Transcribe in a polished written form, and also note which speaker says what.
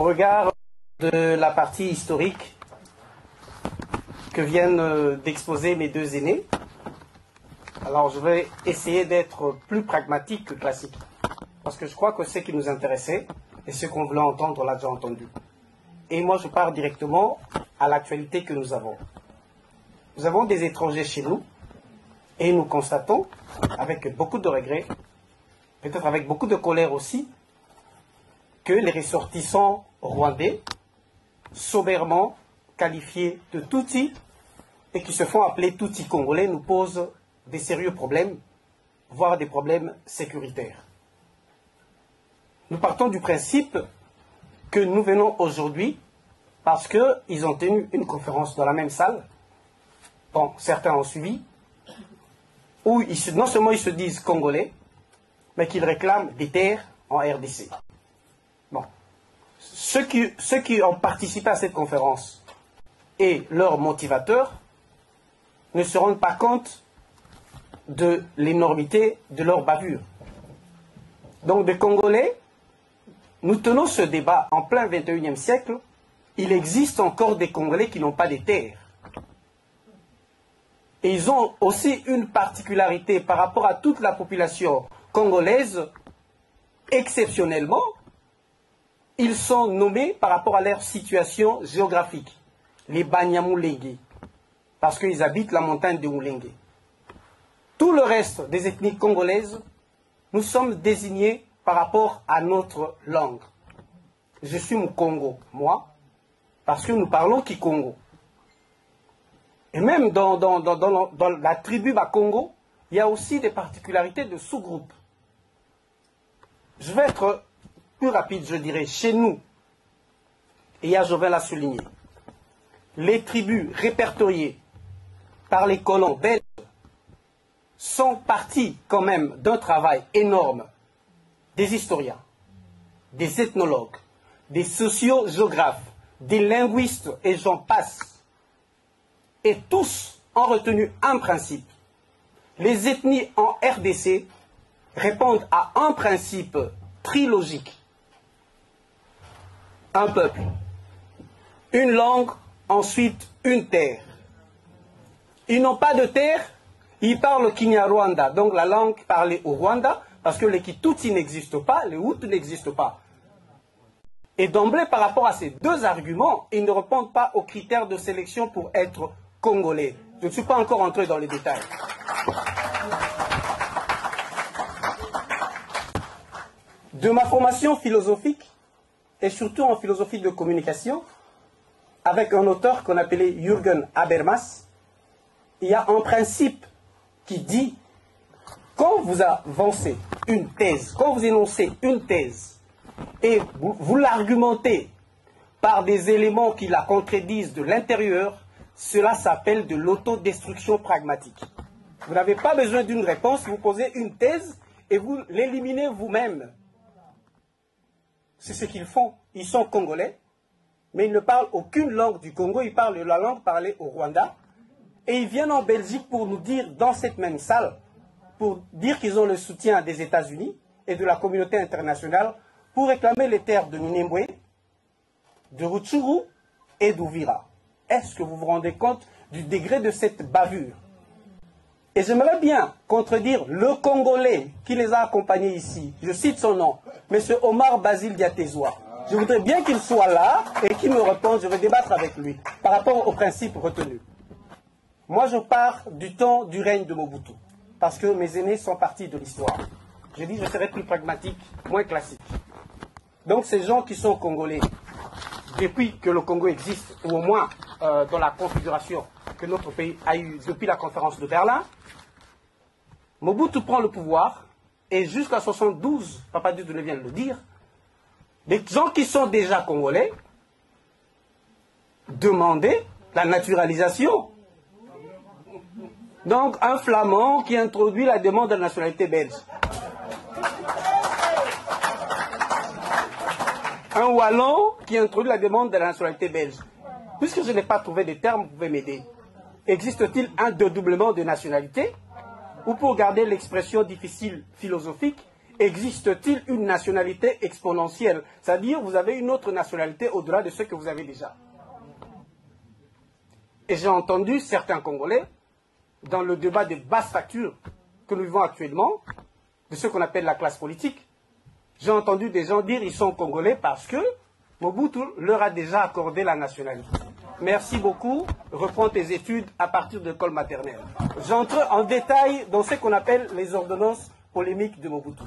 Speaker 1: Au regard de la partie historique que viennent d'exposer mes deux aînés, alors je vais essayer d'être plus pragmatique que classique. Parce que je crois que ce qui nous intéressait et ce qu'on voulait entendre, on l'a déjà entendu. Et moi, je pars directement à l'actualité que nous avons. Nous avons des étrangers chez nous et nous constatons, avec beaucoup de regrets, peut-être avec beaucoup de colère aussi, que les ressortissants rwandais, soberement qualifiés de Tutsi et qui se font appeler Tutsi congolais, nous posent des sérieux problèmes, voire des problèmes sécuritaires. Nous partons du principe que nous venons aujourd'hui parce qu'ils ont tenu une conférence dans la même salle, bon, certains ont suivi, où non seulement ils se disent congolais, mais qu'ils réclament des terres en RDC. Bon. Ceux qui ont participé à cette conférence et leurs motivateurs ne se rendent pas compte de l'énormité de leur bavure. Donc des Congolais, nous tenons ce débat en plein 21e siècle, il existe encore des Congolais qui n'ont pas de terres. Et ils ont aussi une particularité par rapport à toute la population congolaise, exceptionnellement, ils sont nommés par rapport à leur situation géographique, les Banyamulenge, parce qu'ils habitent la montagne de Mulenge. Tout le reste des ethnies congolaises, nous sommes désignés par rapport à notre langue. Je suis Mukongo, moi, parce que nous parlons Kikongo. Et même dans la tribu Bakongo, il y a aussi des particularités de sous-groupes. Je vais être plus rapide, je dirais, chez nous, et je vais la souligner, les tribus répertoriées par les colons belges sont partis quand même d'un travail énorme des historiens, des ethnologues, des sociogéographes, des linguistes, et j'en passe. Et tous ont retenu un principe. Les ethnies en RDC répondent à un principe trilogique. Un peuple, une langue, ensuite une terre. Ils n'ont pas de terre, ils parlent Kinyarwanda, donc la langue parlée au Rwanda, parce que les Kitutsi n'existent pas, les Hutus n'existent pas. Et d'emblée, par rapport à ces deux arguments, ils ne répondent pas aux critères de sélection pour être congolais. Je ne suis pas encore entré dans les détails. De ma formation philosophique, et surtout en philosophie de communication, avec un auteur qu'on appelait Jürgen Habermas, il y a un principe qui dit, quand vous avancez une thèse, quand vous énoncez une thèse, et vous l'argumentez par des éléments qui la contredisent de l'intérieur, cela s'appelle de l'autodestruction pragmatique. Vous n'avez pas besoin d'une réponse, vous posez une thèse et vous l'éliminez vous-même. C'est ce qu'ils font. Ils sont congolais, mais ils ne parlent aucune langue du Congo, ils parlent la langue parlée au Rwanda. Et ils viennent en Belgique pour nous dire, dans cette même salle, pour dire qu'ils ont le soutien des États-Unis et de la communauté internationale pour réclamer les terres de Minembwe, de Rutshuru et d'Uvira. Est-ce que vous vous rendez compte du degré de cette bavure? Et j'aimerais bien contredire le Congolais qui les a accompagnés ici. Je cite son nom, M. Omar Basile Diatezoa. Je voudrais bien qu'il soit là et qu'il me réponde. Je vais débattre avec lui par rapport aux principes retenus. Moi, je pars du temps du règne de Mobutu, parce que mes aînés sont partis de l'histoire. Je dis, je serai plus pragmatique, moins classique. Donc, ces gens qui sont congolais, depuis que le Congo existe, ou au moins dans la configuration que notre pays a eue depuis la conférence de Berlin, Mobutu prend le pouvoir, et jusqu'à 72, Papa Doudou vient de le dire, les gens qui sont déjà congolais demandaient la naturalisation. Donc, un flamand qui introduit la demande de la nationalité belge. Un wallon qui introduit la demande de la nationalité belge. Puisque je n'ai pas trouvé de terme, vous pouvez m'aider. Existe-t-il un dédoublement de nationalité? Ou pour garder l'expression difficile philosophique, Existe-t-il une nationalité exponentielle? C'est-à-dire, vous avez une autre nationalité au-delà de ce que vous avez déjà. Et j'ai entendu certains Congolais, dans le débat de basse facture que nous vivons actuellement, de ce qu'on appelle la classe politique, j'ai entendu des gens dire qu'ils sont Congolais parce que Mobutu leur a déjà accordé la nationalité. Merci beaucoup. Reprends tes études à partir de l'école maternelle. J'entre en détail dans ce qu'on appelle les ordonnances polémiques de Mobutu.